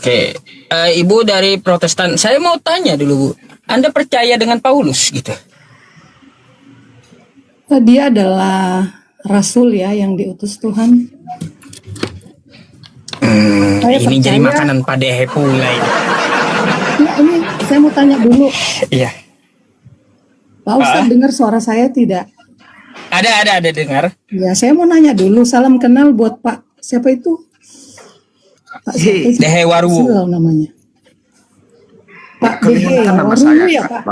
Oke, Ibu dari Protestan. Saya mau tanya dulu, Bu. Anda percaya dengan Paulus gitu? Dia adalah rasul ya yang diutus Tuhan. Ini jadi makanan Pak Dehe pula ini. Nah, ini saya mau tanya dulu. Iya. Pak Ustadz dengar suara saya tidak? Ada dengar. Ya, saya mau nanya dulu. Salam kenal buat Pak. Siapa itu? Pak siapa itu? Dehe Waruwu namanya. Pak Dehe nama Waruwu saya, ya Pak?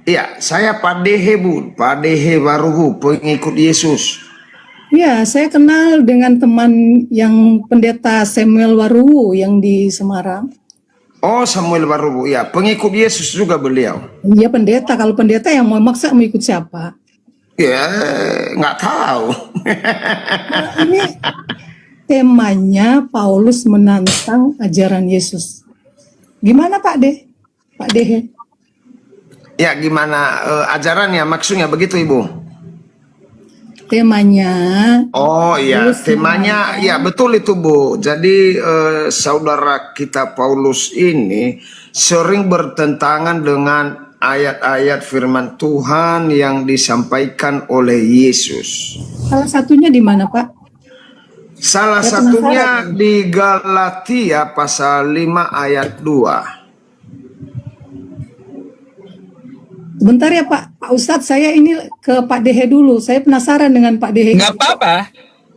Iya, saya Pak Dehe, Bu. Pak Dehe Waruwu, pengikut Yesus. Ya, saya kenal dengan teman yang pendeta Samuel Waruwu yang di Semarang. Oh, Samuel Waruwu, ya, pengikut Yesus juga beliau. Iya pendeta, kalau pendeta yang mau maksa mau ikut siapa? Ya, nggak tahu. Nah, ini temanya Paulus menantang ajaran Yesus. Gimana Pak De? Pak Dehe? Ya, gimana ajarannya? Maksudnya begitu, Ibu? Temanya. Oh iya, temanya ya betul itu, Bu. Jadi saudara kita Paulus ini sering bertentangan dengan ayat-ayat firman Tuhan yang disampaikan oleh Yesus. Salah satunya di mana, Pak? Salah satunya di Galatia pasal 5 ayat 2. Bentar ya Pak, Pak Ustadz, saya ini ke Pak Dehe dulu. Saya penasaran dengan Pak Dehe. Nggak apa-apa.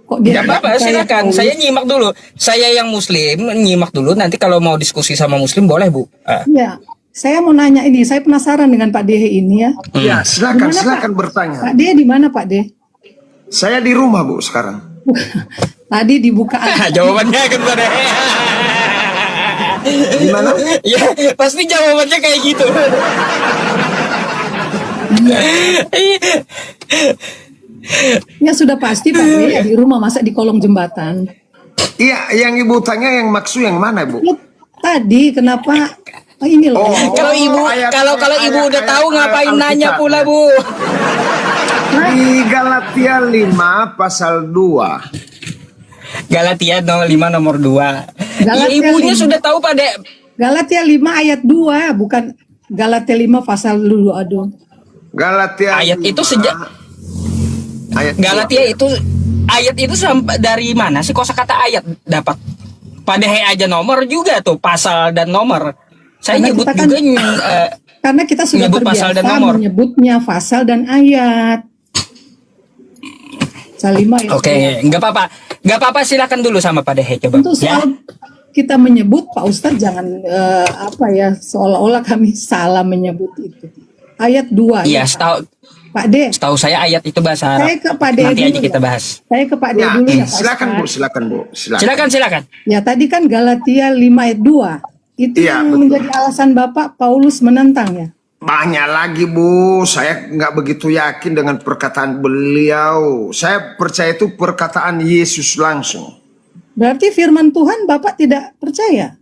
Kok dia Nggak apa-apa, silakan. Saya nyimak dulu. Saya yang Muslim, nyimak dulu. Nanti kalau mau diskusi sama Muslim boleh, Bu. Iya, saya mau nanya ini. Saya penasaran dengan Pak Dehe ini ya. Ya, silakan, Dimana, silakan Pak? bertanya. Pak Dehe di mana Pak Dehe? Saya di rumah, Bu, sekarang. Tadi dibuka. Jawabannya kan pada. Gimana? Ya, pasti jawabannya kayak gitu. Ya sudah pasti Pak Dehe di rumah, masa di kolong jembatan. Iya, yang Ibu tanya yang maksud yang mana, Bu? Ya, tadi kenapa ini loh. Kalau Ibu kalau Ibu udah tahu ngapain nanya pula, Bu? Di Galatia 5 pasal 2. Galatia 5 nomor 2. Ya, Galatia ibunya 5. sudah tahu pada Galatia 5 ayat 2, bukan Galatia 5 pasal 2. Aduh. Galatia ayat 5, itu sejak ayat Galatia itu ayat itu sampai dari mana sih kosakata ayat dapat? Pada aja nomor juga tuh pasal dan nomor. Saya Karena nyebut kita kan, juga karena kita sudah nyebut pasal dan terbiasa nomor. menyebutnya pasal dan ayat. Pasal 5 ya. Oke, nggak apa-apa. Nggak apa-apa, silakan dulu sama Pak Dehe coba. Untuk soal kita menyebut Pak Ustadz jangan seolah-olah kami salah menyebut itu. Ayat 2 Iya, ya, Pak De. setahu saya ayat itu bahasa Arab. Saya ke Pak De Nanti dulu aja kita ya. bahas. Saya ke Pak De Ya, dulu ya Pak silakan, Bu, Ustadz. silakan, Bu. Silakan. Ya tadi kan Galatia 5 ayat 2. Itu Iya, yang betul. menjadi alasan Bapak Paulus menentang ya. Banyak lagi, Bu. Saya nggak begitu yakin dengan perkataan beliau. Saya percaya itu perkataan Yesus langsung. Berarti firman Tuhan Bapak tidak percaya?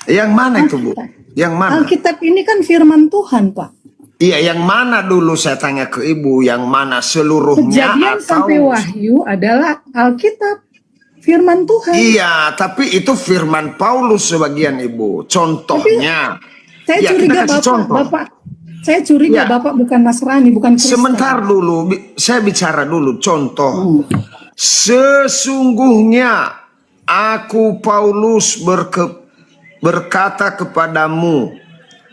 Yang mana itu, Bu? Yang mana? Alkitab ini kan firman Tuhan, Pak. Iya, yang mana dulu saya tanya ke Ibu? Yang mana seluruhnya Kejadian atau? sampai Wahyu adalah Alkitab, firman Tuhan. Iya, tapi itu firman Paulus sebagian, Ibu. Contohnya. Saya Ya, curiga kita kasih Bapak, saya curiga Ya. Bapak bukan Nasrani, bukan Kristen. Sebentar dulu, saya bicara dulu. Contoh. Sesungguhnya aku Paulus berkata kepadamu,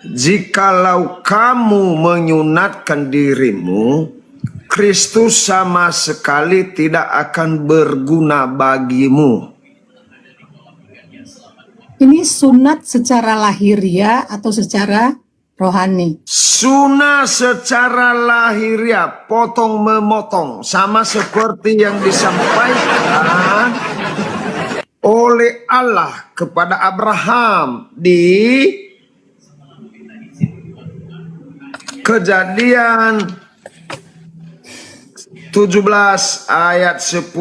jikalau kamu menyunatkan dirimu, Kristus sama sekali tidak akan berguna bagimu. Ini sunat secara lahiriah atau secara rohani? Sunah secara lahiriah, potong memotong, sama seperti yang disampaikan oleh Allah kepada Abraham di Kejadian 17 ayat 10.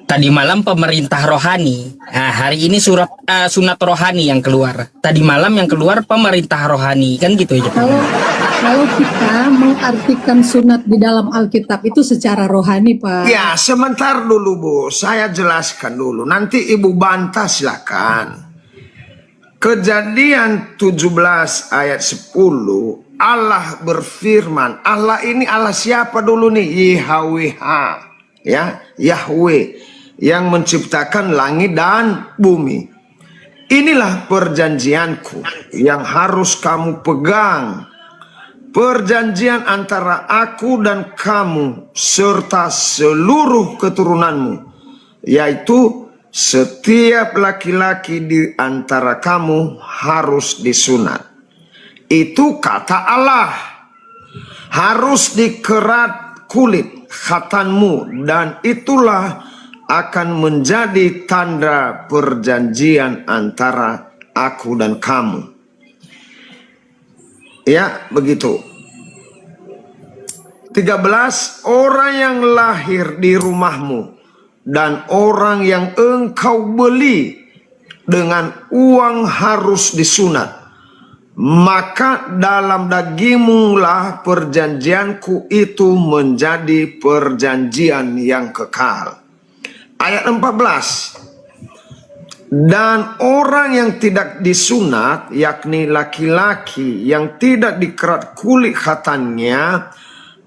Tadi malam pemerintah rohani. Nah, hari ini sunat rohani yang keluar. Tadi malam yang keluar pemerintah rohani, kan gitu aja. Kalau kita mengartikan sunat di dalam Alkitab itu secara rohani, Pak. Ya, sebentar dulu Bu, saya jelaskan dulu. Nanti Ibu bantah silakan. Kejadian 17 ayat 10, Allah berfirman. Allah ini Allah siapa dulu nih? YHWH, ya, Yahweh yang menciptakan langit dan bumi. Inilah perjanjianku yang harus kamu pegang. Perjanjian antara aku dan kamu serta seluruh keturunanmu, yaitu setiap laki-laki di antara kamu harus disunat. Itu kata Allah. Harus dikerat kulit khatanmu, dan itulah akan menjadi tanda perjanjian antara aku dan kamu. Ya, begitu. 13, orang yang lahir di rumahmu dan orang yang engkau beli dengan uang harus disunat. Maka dalam dagingmu lah perjanjianku itu menjadi perjanjian yang kekal. Ayat 14. Dan orang yang tidak disunat, yakni laki-laki yang tidak dikerat kulit khatannya,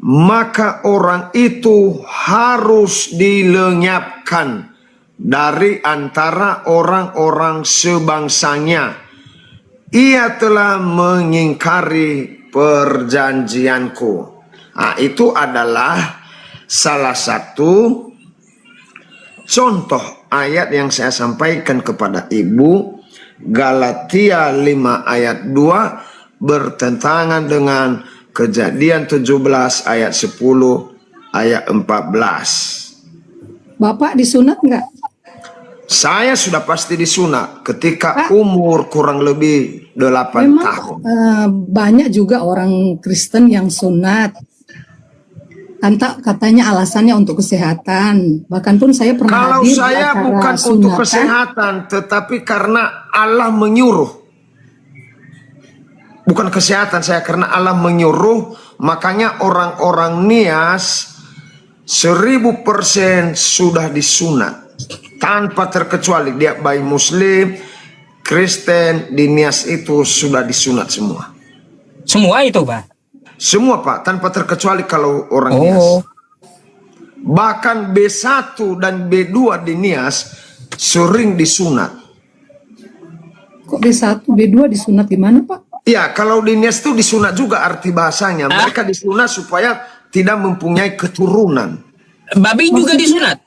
maka orang itu harus dilenyapkan dari antara orang-orang sebangsanya. Ia telah mengingkari perjanjianku. Nah, itu adalah salah satu contoh ayat yang saya sampaikan kepada Ibu. Galatia 5 ayat 2 bertentangan dengan Kejadian 17 ayat 10 ayat 14. Bapak disunat nggak? Saya sudah pasti disunat ketika umur kurang lebih 8 Memang tahun. banyak juga orang Kristen yang sunat. Katanya alasannya untuk kesehatan. Bahkan pun saya pernah Kalau hadir di saya acara bukan untuk sunatan. kesehatan, tetapi karena Allah menyuruh. Bukan kesehatan saya, karena Allah menyuruh. Makanya orang-orang Nias 1000% sudah disunat. Tanpa terkecuali, dia baik Muslim, Kristen, di Nias itu sudah disunat semua. Semua itu, Pak? Semua Pak, tanpa terkecuali kalau orang Nias. Bahkan B1 dan B2 di Nias sering disunat. Kok B1, B2 disunat di mana, Pak? Ya, kalau di Nias itu disunat juga arti bahasanya. Mereka disunat supaya tidak mempunyai keturunan. Babi juga disunat?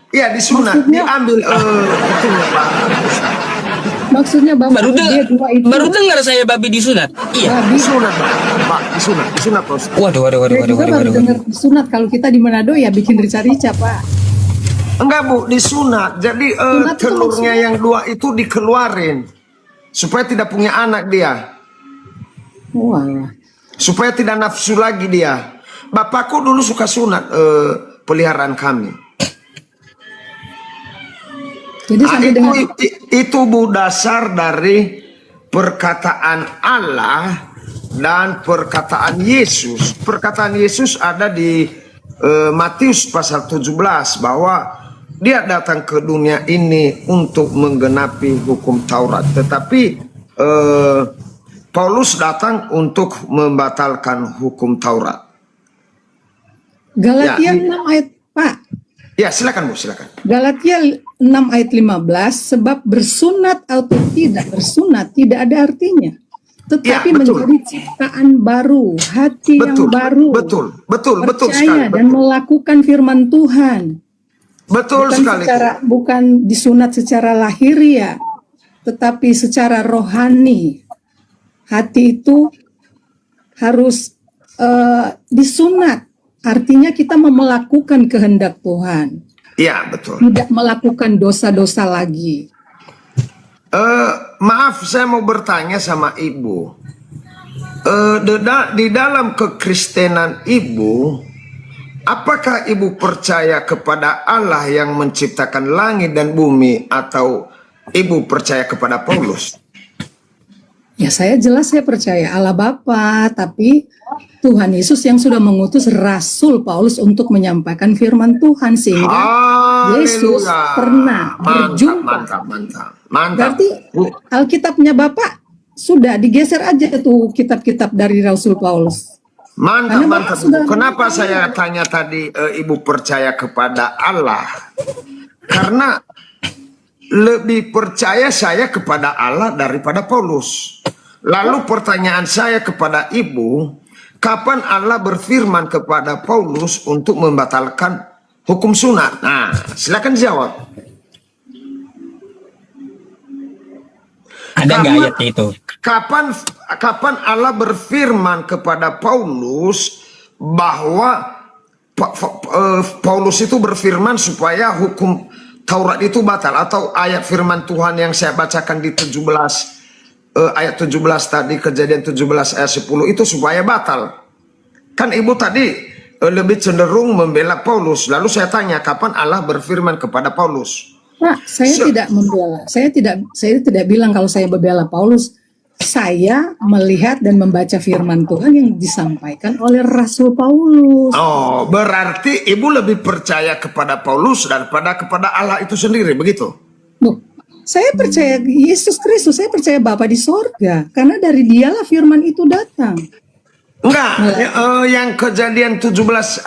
Ya, disunat. Diambil itunya Pak. Maksudnya Bapak B2 itu baru dengar saya babi disunat. Iya. Disunat Pak. Disunat Pak. Waduh. Saya juga baru dengar disunat. Kalau kita di Manado ya bikin rica-rica, Pak. Enggak Bu, disunat. Jadi Sunat itu telurnya maksudnya? yang 2 itu dikeluarin. Supaya tidak punya anak dia. Wah. Supaya tidak nafsu lagi dia. Bapakku dulu suka sunat peliharaan kami. Jadi sampai dengan Itu Bu dasar dari perkataan Allah dan perkataan Yesus. Perkataan Yesus ada di Matius pasal 17 bahwa dia datang ke dunia ini untuk menggenapi hukum Taurat. Tetapi Paulus datang untuk membatalkan hukum Taurat. Galatia 6 ayat, Pak. Ya, silakan Bu, silakan. Galatia 6 ayat 15, sebab bersunat atau tidak bersunat tidak ada artinya. Tetapi Ya, betul. menjadi ciptaan baru, hati yang baru. Betul Percaya sekali. dan melakukan firman Tuhan. Betul Bukan sekali. bukan disunat secara lahiriah, tetapi secara rohani. Hati itu harus disunat. Artinya kita melakukan kehendak Tuhan. Ya, betul. Tidak melakukan dosa-dosa lagi. Maaf, saya mau bertanya sama Ibu. Di dalam kekristenan Ibu, apakah Ibu percaya kepada Allah yang menciptakan langit dan bumi, atau Ibu percaya kepada Paulus? Ya saya jelas saya percaya Allah Bapa, tapi Tuhan Yesus yang sudah mengutus Rasul Paulus untuk menyampaikan firman Tuhan sehingga Yesus Haleluya. pernah Mantap, berjumpa. mantap, mantap. Mantap. Berarti Bu, Alkitabnya Bapak sudah digeser aja tuh kitab-kitab dari Rasul Paulus. mantap, Karena mantap. Bapak sudah Bu. Kenapa mengetahui. saya tanya tadi Ibu percaya kepada Allah? Karena lebih percaya saya kepada Allah daripada Paulus. Lalu pertanyaan saya kepada Ibu, kapan Allah berfirman kepada Paulus untuk membatalkan hukum sunat? Nah, silakan jawab. Ada nggak Kapan, ayatnya itu? kapan Allah berfirman kepada Paulus bahwa Paulus itu berfirman supaya hukum Taurat itu batal, atau ayat firman Tuhan yang saya bacakan di 17 ayat 17 tadi, Kejadian 17 ayat 10 itu supaya batal. Kan Ibu tadi lebih cenderung membela Paulus. Lalu saya tanya, kapan Allah berfirman kepada Paulus? Pak, saya tidak membela. Saya tidak bilang kalau saya membela Paulus. Saya melihat dan membaca firman Tuhan yang disampaikan oleh Rasul Paulus. Oh, berarti Ibu lebih percaya kepada Paulus daripada kepada Allah itu sendiri, begitu? Loh, saya percaya Yesus Kristus, saya percaya Bapa di sorga. Karena dari dialah firman itu datang. Enggak, yang Kejadian 17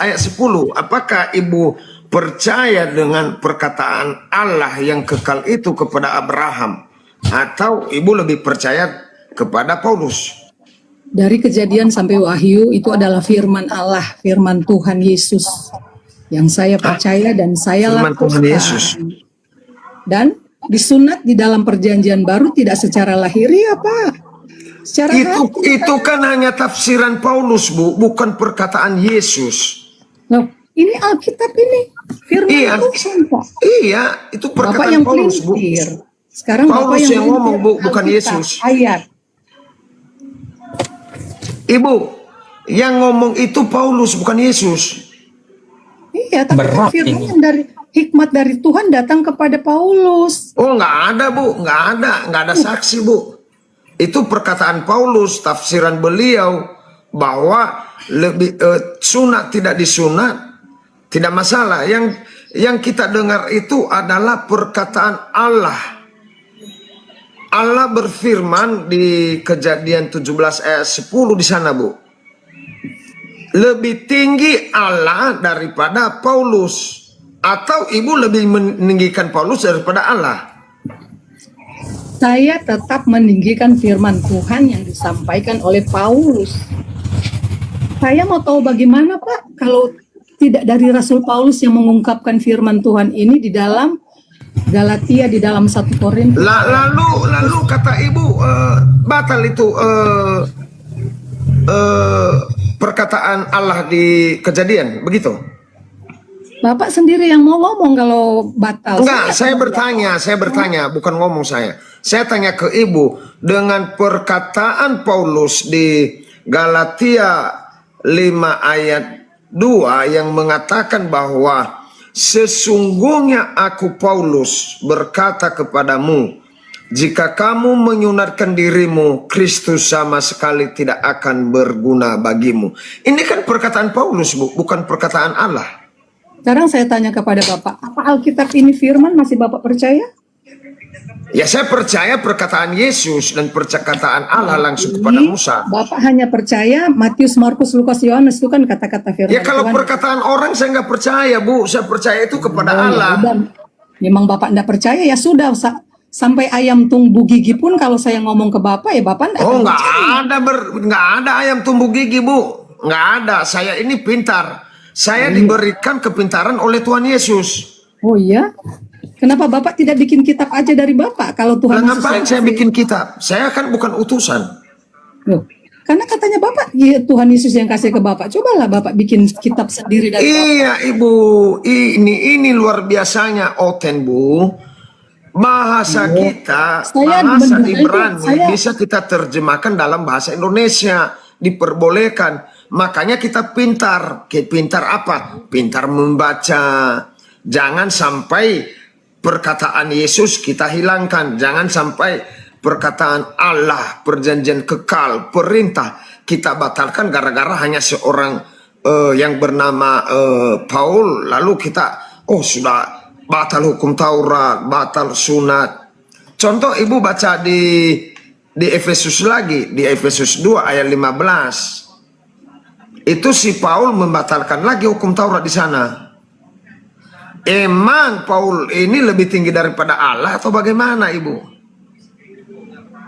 ayat 10, apakah Ibu percaya dengan perkataan Allah yang kekal itu kepada Abraham? Atau Ibu lebih percaya kepada Paulus? Dari Kejadian sampai Wahyu itu adalah firman Allah, firman Tuhan Yesus. Yang saya percaya dan saya Firman Tuhan lakukan. Yesus. Dan disunat di dalam perjanjian baru tidak secara lahiriah, Pak. Secara Itu kan hanya tafsiran Paulus, Bu, bukan perkataan Yesus. Loh, ini Alkitab ini. Firman Iya. Tuhan, Pak. Iya, itu Bapak perkataan yang Paulus, Bu. pelintir. Sekarang Paulus Bapak yang ngomong, Bu, bukan Alkitab, Yesus. Ayat. Ibu, yang ngomong itu Paulus, bukan Yesus. Iya, tapi Berat firman ini. yang dari hikmat dari Tuhan datang kepada Paulus. Oh, nggak ada, Bu, nggak ada saksi, Bu. Itu perkataan Paulus, tafsiran beliau bahwa lebih sunat tidak disunat tidak masalah. Yang kita dengar itu adalah perkataan Allah. Allah berfirman di Kejadian 17 ayat 10 di sana, Bu. Lebih tinggi Allah daripada Paulus. Atau Ibu lebih meninggikan Paulus daripada Allah? Saya tetap meninggikan firman Tuhan yang disampaikan oleh Paulus. Saya mau tahu bagaimana, Pak, kalau tidak dari Rasul Paulus yang mengungkapkan firman Tuhan ini di dalam Galatia, di dalam 1 Korintus. Lalu kata Ibu batal itu perkataan Allah di Kejadian, begitu? Bapak sendiri yang mau ngomong kalau batal. Enggak, saya bertanya, bukan ngomong saya. Saya tanya ke Ibu, dengan perkataan Paulus di Galatia 5 ayat 2 yang mengatakan bahwa sesungguhnya aku Paulus berkata kepadamu, jika kamu menyunatkan dirimu, Kristus sama sekali tidak akan berguna bagimu. Ini kan perkataan Paulus, Bu, bukan perkataan Allah. Sekarang saya tanya kepada Bapak, apa Alkitab ini firman masih Bapak percaya? Ya, saya percaya perkataan Yesus dan perkataan Allah langsung kepada Ini Musa. Bapak hanya percaya Matius, Markus, Lukas, Yohanes, itu kan kata-kata firman Ya, kalau Tuhan. perkataan orang saya nggak percaya, Bu. Saya percaya itu kepada Oh, ya Allah. udah. Memang Bapak tidak percaya, ya sudah. Sampai ayam tumbuh gigi pun kalau saya ngomong ke Bapak, ya Bapak tidak Oh, akan nggak percaya. nggak ada ayam tumbuh gigi, Bu. Nggak ada. Saya ini pintar. Saya diberikan kepintaran oleh Tuhan Yesus. Oh iya? Kenapa Bapak tidak bikin kitab aja dari Bapak kalau Tuhan Nah, Yesus ngapain yang saya kasih? bikin kitab? Saya kan bukan utusan. Loh, karena katanya Bapak, ya, Tuhan Yesus yang kasih ke Bapak. Cobalah Bapak bikin kitab sendiri dari Bapak. Iya, Ibu. Ini luar biasanya, Oten, Bu. Bahasa kita, Saya bahasa mendengar itu, Ibrani bisa kita terjemahkan dalam bahasa Indonesia, diperbolehkan. Makanya kita pintar. Pintar apa? Pintar membaca. Jangan sampai perkataan Yesus kita hilangkan. Jangan sampai perkataan Allah, perjanjian kekal, perintah kita batalkan gara-gara hanya seorang yang bernama Paul, lalu kita sudah batal hukum Taurat, batal sunat. Contoh ibu baca di Efesus lagi, di Efesus 2 ayat 15. Itu si Paul membatalkan lagi hukum Taurat di sana. Emang Paul ini lebih tinggi daripada Allah atau bagaimana ibu?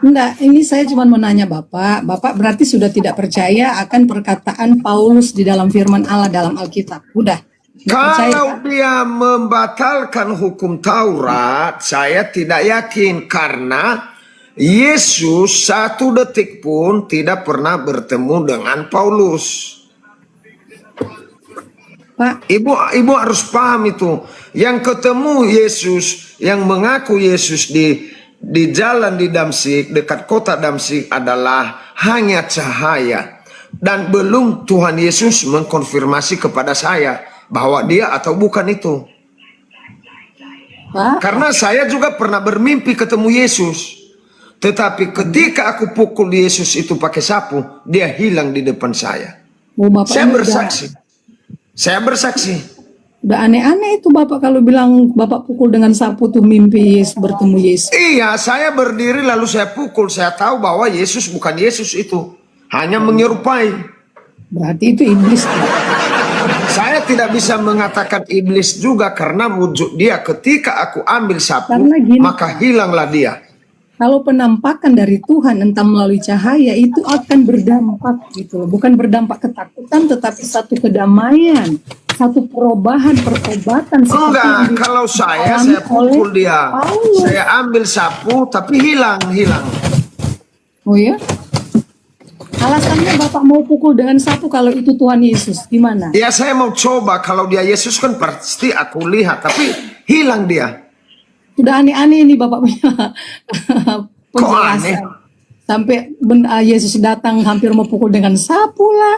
Enggak, ini saya cuma mau nanya Bapak. Bapak berarti sudah tidak percaya akan perkataan Paulus di dalam firman Allah dalam Alkitab. Udah. Nggak percaya, Kalau kan? dia membatalkan hukum Taurat, saya tidak yakin karena Yesus 1 detik pun tidak pernah bertemu dengan Paulus. Pak, Ibu harus paham itu. Yang ketemu Yesus, yang mengaku Yesus di jalan di Damsyik, dekat kota Damsyik adalah hanya cahaya. Dan belum Tuhan Yesus mengkonfirmasi kepada saya bahwa dia atau bukan itu. Pak, Karena saya juga pernah bermimpi ketemu Yesus. Tetapi ketika aku pukul Yesus itu pakai sapu, dia hilang di depan saya. Bapak Saya ini bersaksi. Saya bersaksi. udah aneh-aneh itu Bapak kalau bilang Bapak pukul dengan sapu tuh mimpi bertemu Yesus. Iya, saya berdiri lalu saya pukul. Saya tahu bahwa Yesus bukan Yesus itu. Hanya menyerupai. Berarti itu iblis. Pak. Saya tidak bisa mengatakan iblis juga karena wujud dia. Ketika aku ambil sapu, Karena gini, maka hilanglah dia. Kalau penampakan dari Tuhan entah melalui cahaya itu akan berdampak gitu loh. Bukan berdampak ketakutan tetapi satu kedamaian, satu perubahan, pertobatan seperti Enggak, yang kalau saya dialami pukul oleh dia. Paulus. Saya ambil sapu tapi hilang. Oh ya? Alasannya Bapak mau pukul dengan sapu kalau itu Tuhan Yesus, gimana? Ya saya mau coba, kalau dia Yesus kan pasti aku lihat, tapi hilang dia. Sudah aneh-aneh ini Bapak punya aneh? penjelasan. Sampai Yesus datang hampir mau pukul dengan sapu lah.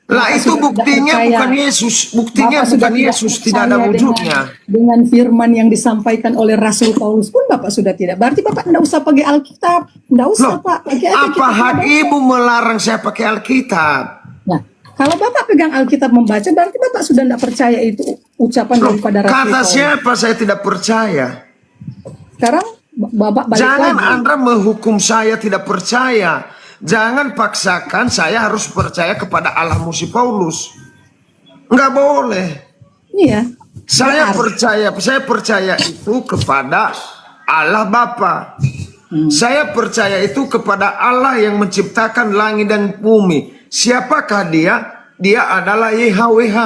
Lah Bapak itu sudah tidak buktinya percaya. bukan Yesus, buktinya Bapak sudah bukan Yesus, tidak ada percaya wujudnya. Dengan firman yang disampaikan oleh Rasul Paulus pun Bapak sudah tidak. Berarti Bapak tidak usah pakai Alkitab. Tidak usah Loh, Pak. Pakai aja apa kitab hak membaca. ibu melarang saya pakai Alkitab? Nah, kalau Bapak pegang Alkitab membaca, berarti Bapak sudah tidak percaya itu ucapan Loh, daripada Rasul kata Paulus. siapa saya tidak percaya? Sekarang Bapak balik Jangan lagi. Anda menghukum saya tidak percaya. Jangan paksakan saya harus percaya kepada Allah musi Paulus. Enggak boleh. Iya. Saya Berarti. percaya itu kepada Allah Bapa. Saya percaya itu kepada Allah yang menciptakan langit dan bumi. Siapakah dia? Dia adalah YHWH.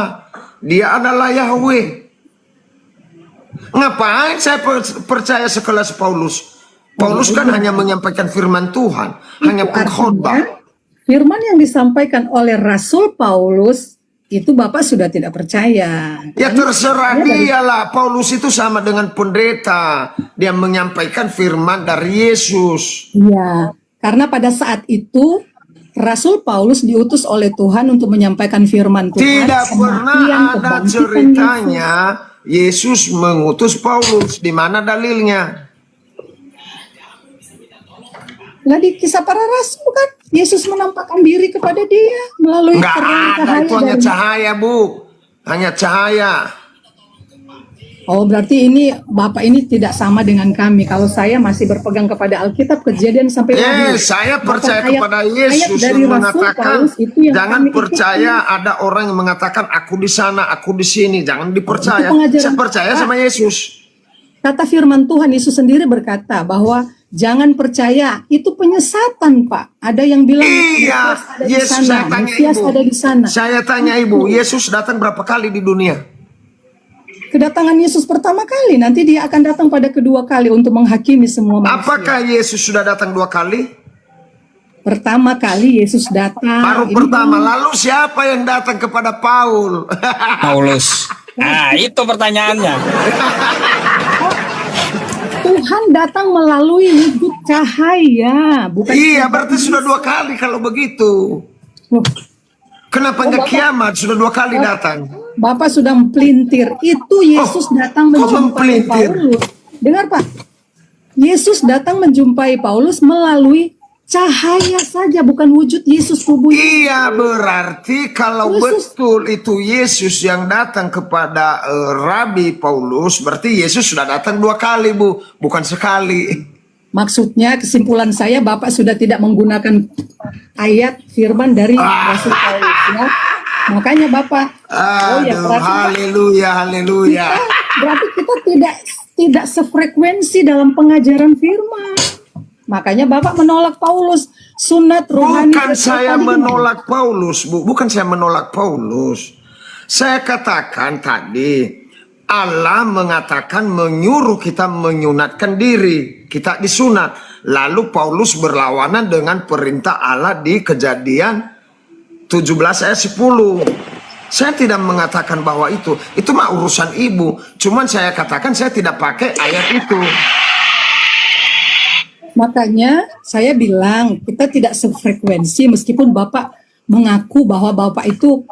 Dia adalah Yahweh. Ngapain saya percaya sekelas Paulus? Paulus kan hanya menyampaikan firman Tuhan, hanya pengkhotbah. Artinya, firman yang disampaikan oleh Rasul Paulus itu Bapak sudah tidak percaya. Ya Ini terserah dari- dia lah. Paulus itu sama dengan pendeta. Dia menyampaikan firman dari Yesus. Iya, karena pada saat itu Rasul Paulus diutus oleh Tuhan untuk menyampaikan firman Tuhan. Tidak pernah kematian, ada kebangkitan ceritanya Yesus mengutus Paulus. Di mana dalilnya? Nah di kisah para rasul kan Yesus menampakkan diri kepada dia melalui Enggak terang ada, cahaya itu hanya dari- cahaya bu. Hanya cahaya. Oh berarti ini Bapak ini tidak sama dengan kami. Kalau saya masih berpegang kepada Alkitab Kejadian sampai Wahyu. Saya Bahkan percaya ayat- kepada ayat Yesus dari yang Rasul mengatakan Paulus itu yang jangan kami ikuti. percaya ada orang yang mengatakan aku di sana, aku di sini. Jangan dipercaya. Itu pengajaran Saya percaya Bapak. sama Yesus. Kata firman Tuhan Yesus sendiri berkata bahwa jangan percaya, itu penyesatan Pak. Ada yang bilang Iya, Mesias ada di Yesus sana, saya tanya Mesias ibu. ada di sana. Saya tanya ibu, Yesus datang berapa kali di dunia? Kedatangan Yesus pertama kali, nanti dia akan datang pada kedua kali untuk menghakimi semua manusia. Apakah Yesus sudah datang 2 kali? Pertama kali Yesus datang. Baru ini pertama. Lalu siapa yang datang kepada Paul? Paulus. Nah, itu pertanyaannya. Tuhan datang melalui wujud cahaya, bukan? Iya, berarti sudah 2 kali kalau begitu. Loh, Kenapa nggak kiamat? Sudah 2 kali datang. Bapak sudah mempelintir. Itu Yesus datang kok menjumpai mempelintir? Paulus. Dengar Pak. Yesus datang menjumpai Paulus melalui cahaya saja, bukan wujud Yesus tubuh. Iya, berarti kalau Yesus. betul itu Yesus yang datang kepada Rabi Paulus, berarti Yesus sudah datang 2 kali, Bu, bukan sekali. Maksudnya kesimpulan saya, Bapak sudah tidak menggunakan ayat firman dari Rasul Paulus ya. Makanya Bapak, Aduh, berarti haleluya, haleluya. berarti kita tidak sefrekuensi dalam pengajaran firman. Makanya Bapak menolak Paulus, sunat rohani. Bukan saya tadi menolak Paulus, Bu. Bukan saya menolak Paulus. Saya katakan tadi, Allah mengatakan menyuruh kita menyunatkan diri. Kita disunat. Lalu Paulus berlawanan dengan perintah Allah di Kejadian 17 ayat 10. Saya tidak mengatakan bahwa itu mah urusan ibu. Cuman saya katakan saya tidak pakai ayat itu. Makanya saya bilang kita tidak sefrekuensi meskipun Bapak mengaku bahwa Bapak itu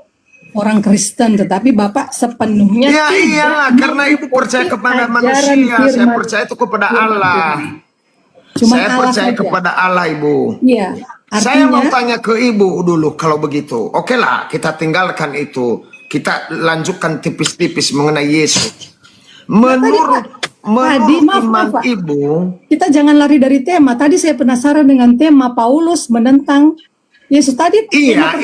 orang Kristen, tetapi Bapak sepenuhnya Ya tidak iyalah, karena ibu percaya kepada ajaran manusia, saya firman. percaya itu kepada Allah. Cuma Saya Allah percaya saja. kepada Allah, Ibu. Iya, Saya mau artinya tanya ke Ibu dulu kalau begitu. Oke lah, kita tinggalkan itu. Kita lanjutkan tipis-tipis mengenai Yesus. Menurut maaf, iman Pak. Ibu, kita jangan lari dari tema. Tadi saya penasaran dengan tema Paulus menentang Yesus tadi. iya,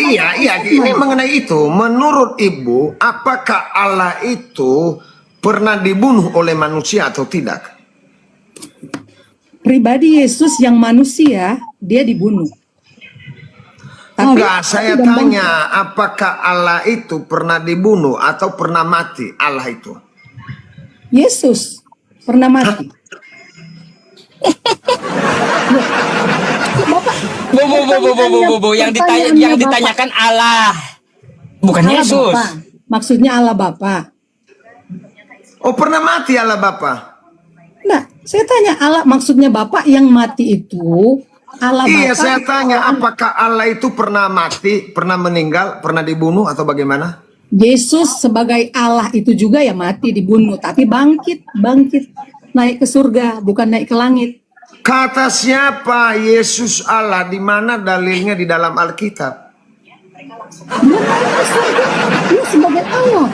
ini mengenai itu. Menurut Ibu, apakah Allah itu pernah dibunuh oleh manusia atau tidak? Pribadi Yesus yang manusia, dia dibunuh. Enggak, saya dan tanya, apakah Allah itu pernah dibunuh atau pernah mati? Allah itu. Yesus pernah mati. Bapak, Bu, yang ditanyakan Allah, bukan Allah Yesus. Bapa. Maksudnya Allah Bapa. Oh, pernah mati Allah Bapa? Nah, saya tanya Allah, maksudnya Bapak yang mati itu Allah Iya, Bapa. saya tanya, apakah Allah itu pernah mati, pernah meninggal, pernah dibunuh atau bagaimana? Yesus sebagai Allah itu juga ya mati, dibunuh, tapi bangkit, naik ke surga, bukan naik ke langit. Kata siapa Yesus Allah? Di mana dalilnya di dalam Alkitab? Dia naik ke surga, dia sebagai Allah.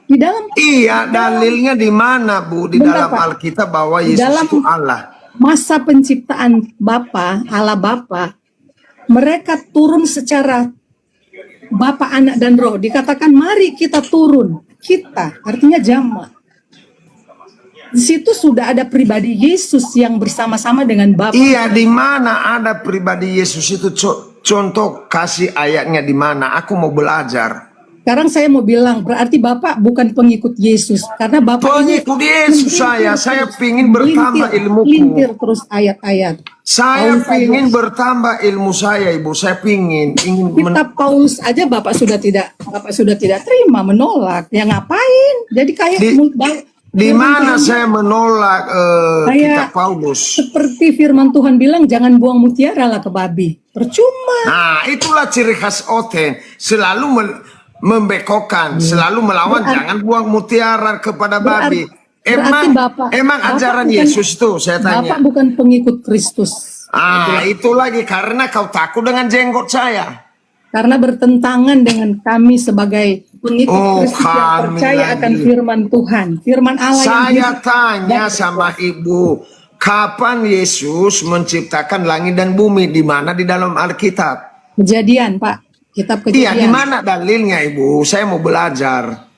Di dalam Iya, dalilnya di mana, Bu? Di Bentar, dalam Pak. Alkitab bahwa Di Yesus dalam- itu Allah. masa penciptaan Bapa, Allah Bapa, mereka turun secara Bapa, Anak, dan Roh. Dikatakan mari kita turun. Kita, artinya jamak. Di situ sudah ada pribadi Yesus yang bersama-sama dengan Bapa. Iya, di mana ada pribadi Yesus itu? Contoh kasih ayatnya di mana? Aku mau belajar. Sekarang saya mau bilang, berarti Bapak bukan pengikut Yesus. Karena Bapak ini Pengikut Yesus saya pingin bertambah ilmuku. melintir terus ayat-ayat. Saya Paulus pingin bertambah ilmu saya, Ibu. Saya ingin Kitab Paulus aja Bapak sudah tidak terima, menolak. Ya ngapain? Jadi kayak di mana saya menolak kitab Paulus. seperti firman Tuhan bilang, jangan buang mutiara lah ke babi. Percuma. Nah, itulah ciri khas Oten. Selalu membekokkan, selalu melawan, jangan buang mutiara kepada babi. berarti Emang Bapak ajaran bukan- Yesus tuh, saya tanya. Bapak bukan pengikut Kristus. Itu lagi karena kau takut dengan jenggot saya. Karena bertentangan dengan kami sebagai pengikut Kristus yang kami percaya lagi. akan firman Tuhan. Firman Allah yang Saya hidup. tanya sama Ibu, kapan Yesus menciptakan langit dan bumi? Di mana di dalam Alkitab? Kejadian, Pak. Kitab Iya, di Kejadian. mana dalilnya, Ibu? Saya mau belajar.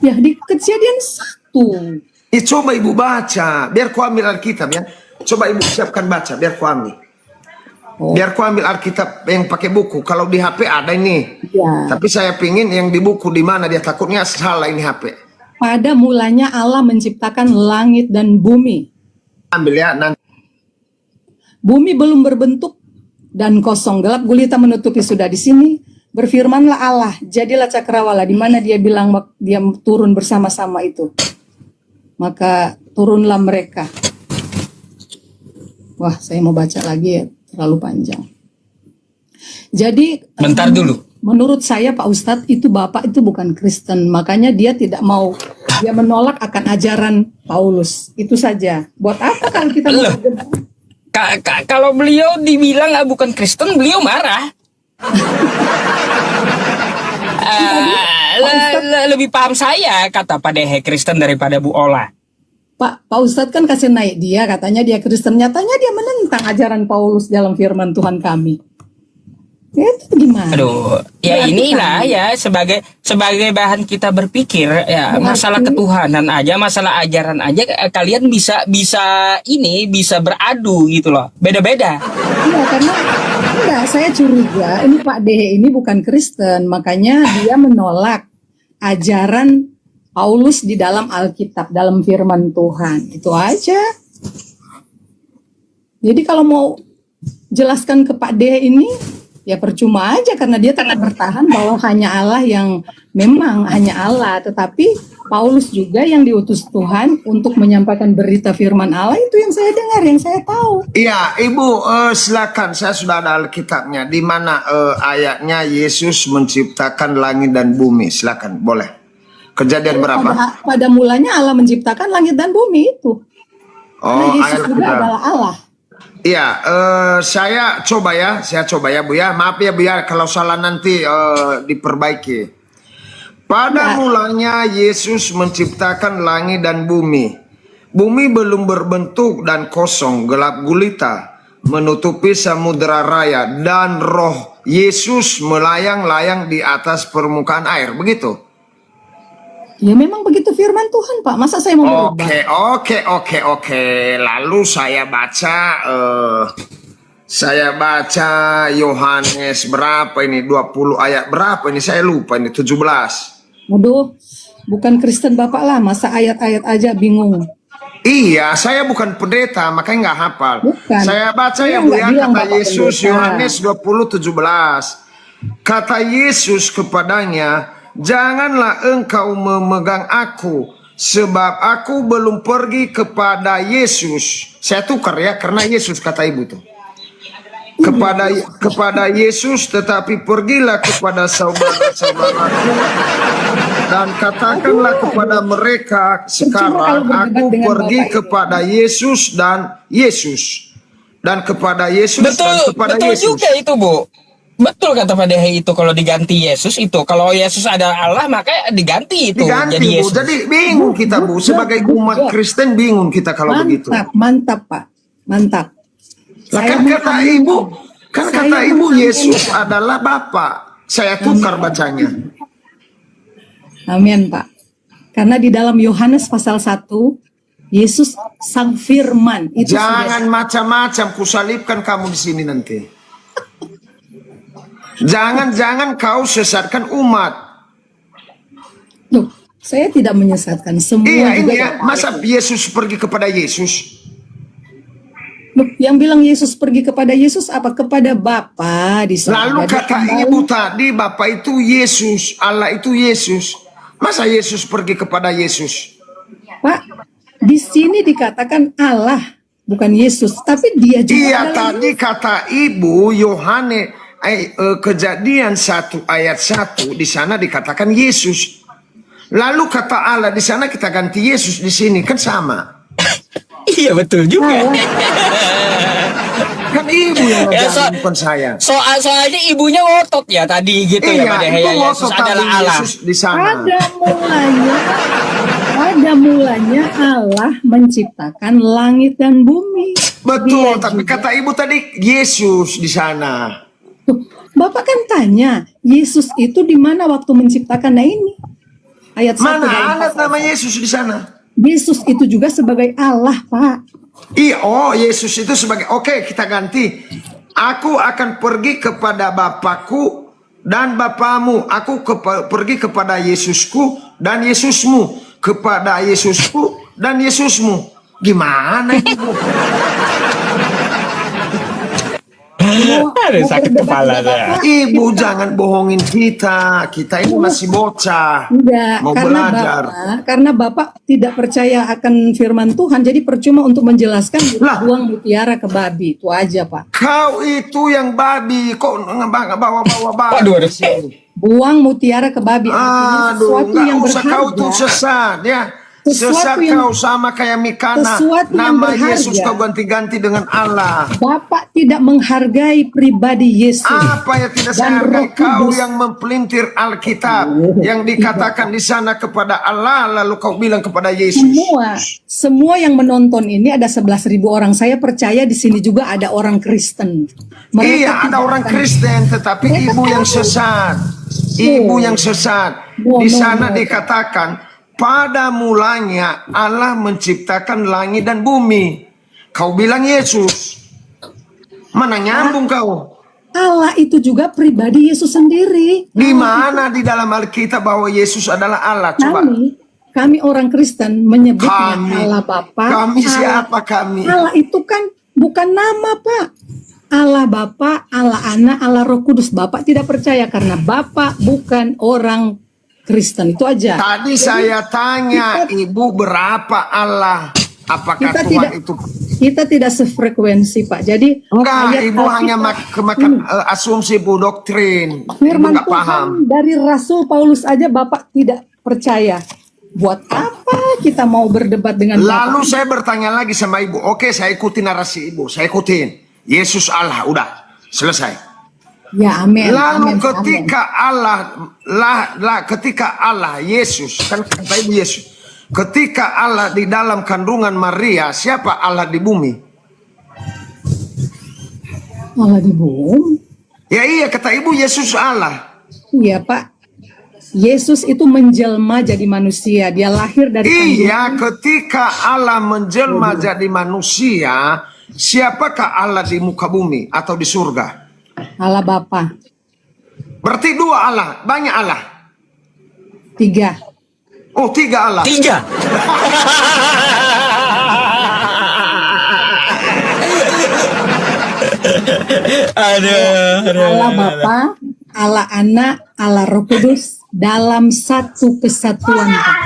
Ya, di Kejadian 1. Coba Ibu baca, biar ku ambil Alkitab ya. Coba Ibu siapkan baca, biar ku ambil. Biar ku ambil Alkitab yang pakai buku. Kalau di HP ada ini. Ya. Tapi saya pingin yang di buku di mana, dia takutnya salah ini HP. Pada mulanya Allah menciptakan langit dan bumi. Ambil ya nanti. Bumi belum berbentuk dan kosong, gelap gulita menutupi sudah di sini. Berfirmanlah Allah, jadilah cakrawala, di mana dia bilang dia turun bersama-sama itu. Maka turunlah mereka. Wah, saya mau baca lagi ya, terlalu panjang. Jadi Bentar dulu. menurut saya Pak Ustadz itu Bapak itu bukan Kristen, makanya dia tidak mau Dia menolak akan ajaran Paulus. Itu saja. Buat apa kalau kita mau Loh. berdebat? Kalau beliau dibilang bukan Kristen, beliau marah. Lebih paham saya kata Pak Dehe Kristen daripada Bu Ola. Pak Ustadz kan kasih naik dia, katanya dia Kristen, nyatanya dia menentang ajaran Paulus dalam firman Tuhan kami. Ya, itu gimana? Aduh, ya Berarti inilah kami- ya sebagai bahan kita berpikir ya, Berarti- masalah ketuhanan aja, masalah ajaran aja kalian bisa beradu gitu loh. Beda-beda. Iya, karena enggak, saya curiga ini Pak Dehe ini bukan Kristen, makanya dia menolak ajaran Paulus di dalam Alkitab, dalam firman Tuhan. Itu aja. Jadi kalau mau jelaskan ke Pak Dehe ini, ya percuma aja karena dia tetap bertahan bahwa hanya Allah yang memang hanya Allah, tetapi Paulus juga yang diutus Tuhan untuk menyampaikan berita firman Allah. Itu yang saya dengar, yang saya tahu. Iya, Ibu, silakan. Saya sudah ada Alkitabnya. Di mana ayatnya Yesus menciptakan langit dan bumi? Silakan, boleh. Kejadian berapa? Pada mulanya Allah menciptakan langit dan bumi itu. Karena Oh, Yesus ayat juga kita. adalah Allah. Iya, saya coba ya, Bu ya. Maaf ya Bu ya, kalau salah nanti diperbaiki. Pada Enggak. mulanya Yesus menciptakan langit dan bumi. Bumi belum berbentuk dan kosong, gelap gulita, menutupi samudera raya, dan roh Yesus melayang-layang di atas permukaan air. Begitu? Ya memang begitu firman Tuhan, Pak. Masa saya mau berubah? Oke. Lalu saya baca Yohanes berapa ini? 20 ayat berapa ini? Saya lupa ini 17. Waduh, bukan Kristen Bapak lah. Masa ayat-ayat aja bingung. Iya, saya bukan pendeta, makanya nggak hafal. Bukan. Saya baca Saya ya Bu nggak ya, bilang kata Bapak Yesus pendeta. Yohanes 20:17. Kata Yesus kepadanya, janganlah engkau memegang aku, sebab aku belum pergi kepada Yesus. Saya tukar ya, karena Yesus kata Ibu tuh. Kepada Yesus, tetapi pergilah kepada saudara-saudaraku dan katakanlah kepada mereka sekarang, aku pergi kepada Yesus dan kepada Yesus dan Betul, kepada betul Yesus. juga itu, Bu. Betul kata Pak Dehe itu, kalau diganti Yesus itu, kalau Yesus ada Allah maka diganti itu Diganti jadi Bu, Yesus. jadi bingung kita Bu, sebagai umat Kristen bingung kita kalau begitu. Mantap, Pak. Mantap. Lah Saya kan kata mengamini. Ibu, kan Saya kata Ibu mengamini. Yesus adalah Bapa. Saya tukar bacanya. Amin, Pak. Karena di dalam Yohanes pasal 1, Yesus sang firman. Itu Jangan macam-macam kusalibkan kamu di sini nanti. Jangan kau sesatkan umat. Loh, saya tidak menyesatkan semua Iya juga. ini ya, masa Yesus pergi kepada Yesus? Loh, yang bilang Yesus pergi kepada Yesus apa? Kepada Bapa di sana. Lalu Jadi kata kembali- Ibu tadi Bapa itu Yesus, Allah itu Yesus. Masa Yesus pergi kepada Yesus? Pak, di sini dikatakan Allah, bukan Yesus, tapi dia juga Iya adalah tadi kata Ibu Yohanes Kejadian 1 ayat 1 di sana dikatakan Yesus. Lalu kata Allah di sana kita ganti Yesus, di sini kan sama. Iya betul juga. Kan Ibu yang Ya, ngajarin, bukan saya. Soalnya ibunya ngotot ya tadi gitu ya Pak Dehe, Ibu ya, Yesus ngotot adalah tadi Allah. Yesus di sana. pada mulanya Allah menciptakan langit dan bumi. Betul, Dia tapi juga- kata Ibu tadi Yesus di sana. Tuh, Bapak kan tanya, Yesus itu di mana waktu menciptakan? Nah ini ayat 1 Mana dalam ada pasal nama 1. Yesus di sana? Yesus itu juga sebagai Allah, Pak. Iya, oh Yesus itu sebagai, oke kita ganti. Aku akan pergi kepada Bapakku dan Bapamu. Aku pergi kepada Yesusku dan Yesusmu. Kepada Yesusku dan Yesusmu. Gimana itu? Aduh, sakit berdebat kepala juga, saya. Bapak. Ibu jangan bohongin kita. Kita ini masih bocah. Enggak, Mau belajar. karena Bapak tidak percaya akan firman Tuhan, jadi percuma untuk menjelaskan Lah. buang mutiara ke babi. Itu aja, Pak. Kau itu yang babi. Kok nggak bawa-bawa babi Waduh, di sini? Buang mutiara ke babi, artinya Aduh, sesuatu nggak yang usah kau tuh berharga. sesat ya. Sesuatu Sesat yang- kau sama kayak Mikana. sesuatu yang Nama berharga. Yesus kau ganti-ganti dengan Allah. Bapak tidak menghargai pribadi Yesus. Apa yang tidak saya Dan hargai? Roh Kau Kudus. yang mempelintir Alkitab, yang dikatakan di sana kepada Allah, lalu kau bilang kepada Yesus. Semua yang menonton ini ada 11.000 orang. Saya percaya di sini juga ada orang Kristen. Iya, ada tidak orang akan- Kristen, tetapi Mereka ibu yang tahu. sesat. Ibu yang sesat. Di sana dikatakan, pada mulanya Allah menciptakan langit dan bumi. Kau bilang Yesus. Mana nyambung kau? Allah itu juga pribadi Yesus sendiri. Di mana di dalam Alkitab bahwa Yesus adalah Allah? Coba. Kami orang Kristen menyebutnya Kami. Allah Bapa. Kami siapa kami? Allah itu kan bukan nama, Pak. Allah Bapa, Allah Anak, Allah Roh Kudus. Bapak tidak percaya karena Bapak bukan orang Kristen. Itu aja. Tadi saya tanya ibu berapa Allah? Apakah Kita Tuhan tidak- itu? Kita tidak sefrekuensi, Pak. Jadi Enggak, ayat ibu hanya Alkitab- kemakan asumsi bu doktrin. Ibu Firman nggak Tuhan paham. dari Rasul Paulus aja Bapak tidak percaya. Buat apa kita mau berdebat dengan Lalu Bapak? saya bertanya lagi sama ibu. Oke, saya ikutin narasi ibu. Saya ikutin. Yesus Allah, udah selesai. Ya, amin. Lalu amin, ketika ketika Allah Yesus kan kata ibu Yesus. Ketika Allah di dalam kandungan Maria, siapa Allah di bumi? amin. Allah di bumi. Ya iya, kata ibu Yesus Allah. Iya, Pak. Yesus itu menjelma jadi manusia. Dia lahir dari Iya, ketika Allah menjelma jadi manusia, siapakah Allah di muka bumi atau di surga? Allah Bapa. Berarti dua Allah, banyak Allah. 3. Oh, tiga Allah. 3. Allah Bapa, Allah Anak, Allah Roh Kudus dalam satu kesatuan, Pak.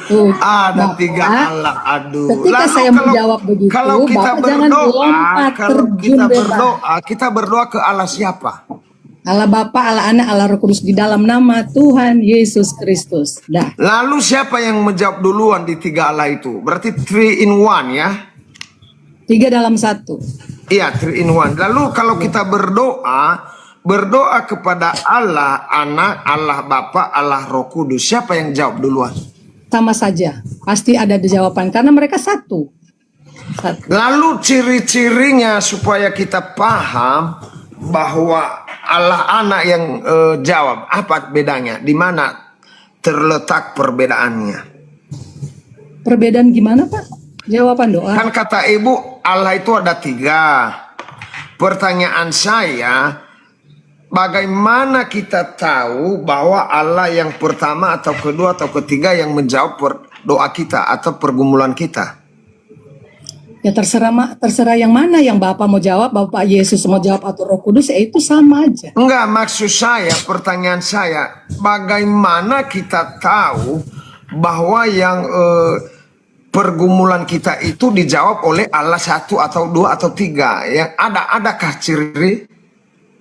Tuh, Ada Bapak, tiga Allah. Aduh. Ketika saya menjawab begitu, kalau kita Bapak jangan lompat kalau terjun kita bebas. kita berdoa ke Allah siapa? Allah Bapa, Allah Anak, Allah Roh Kudus di dalam nama Tuhan Yesus Kristus. Dah. Lalu siapa yang menjawab duluan di tiga Allah itu? Berarti 3 in 1 ya? 3 dalam 1. Iya, 3 in 1. Lalu kalau kita berdoa kepada Allah Anak, Allah Bapa, Allah Roh Kudus, siapa yang jawab duluan? Sama saja. Pasti ada jawaban karena mereka satu. Lalu ciri-cirinya supaya kita paham bahwa Allah Anak yang jawab, apa bedanya? Di mana terletak perbedaannya? Perbedaan gimana, Pak? Jawaban doa. Kan kata ibu Allah itu ada 3. Pertanyaan saya, bagaimana kita tahu bahwa Allah yang pertama atau kedua atau ketiga yang menjawab doa kita atau pergumulan kita? Ya terserah yang mana yang Bapak mau jawab, Bapak Yesus mau jawab atau Roh Kudus, ya itu sama aja. Enggak, maksud saya, pertanyaan saya, bagaimana kita tahu bahwa yang pergumulan kita itu dijawab oleh Allah 1 atau 2 atau 3? Yang adakah ciri?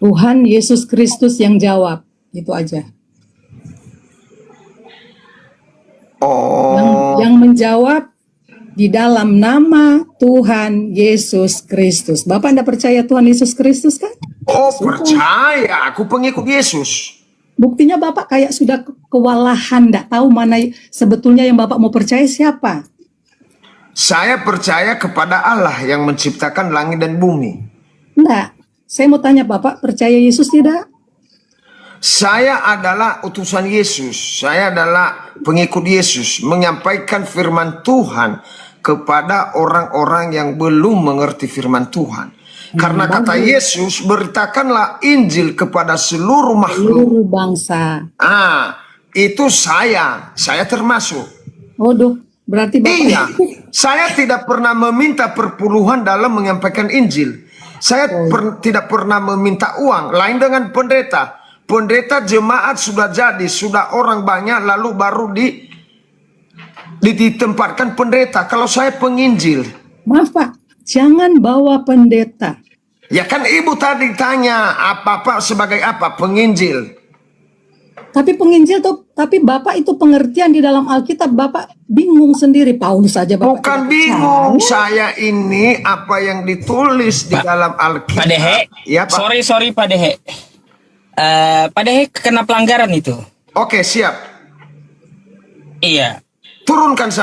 Tuhan Yesus Kristus yang jawab, itu aja. Oh, Yang menjawab di dalam nama Tuhan Yesus Kristus. Bapak Anda percaya Tuhan Yesus Kristus kan? oh percaya, aku pengikut Yesus. Buktinya Bapak kayak sudah kewalahan, tidak tahu mana sebetulnya yang Bapak mau percaya siapa. Saya percaya kepada Allah yang menciptakan langit dan bumi. Enggak, saya mau tanya Bapak, percaya Yesus tidak? Saya adalah utusan Yesus. Saya adalah pengikut Yesus, menyampaikan firman Tuhan kepada orang-orang yang belum mengerti firman Tuhan. Karena kata Yesus, beritakanlah Injil kepada seluruh makhluk. Seluruh bangsa. Itu saya termasuk. Waduh, berarti Bapak Iya, saya tidak pernah meminta perpuluhan dalam menyampaikan Injil. Saya tidak pernah meminta uang, lain dengan pendeta. Pendeta jemaat sudah jadi, sudah orang banyak, lalu baru ditempatkan pendeta. Kalau saya penginjil. Maaf Pak, jangan bawa pendeta. Ya kan ibu tadi tanya, apa-apa sebagai apa? Penginjil. Tapi penginjil tuh, tapi Bapak itu pengertian di dalam Alkitab Bapak bingung sendiri. Paulus saja Bapak Bukan tidak bingung, percaya. saya ini apa yang ditulis di dalam Alkitab. Pak Dehe, Ya, Pak. sorry Pak Dehe. Pak Dehe kena pelanggaran itu. Oke, siap. Iya. Turunkan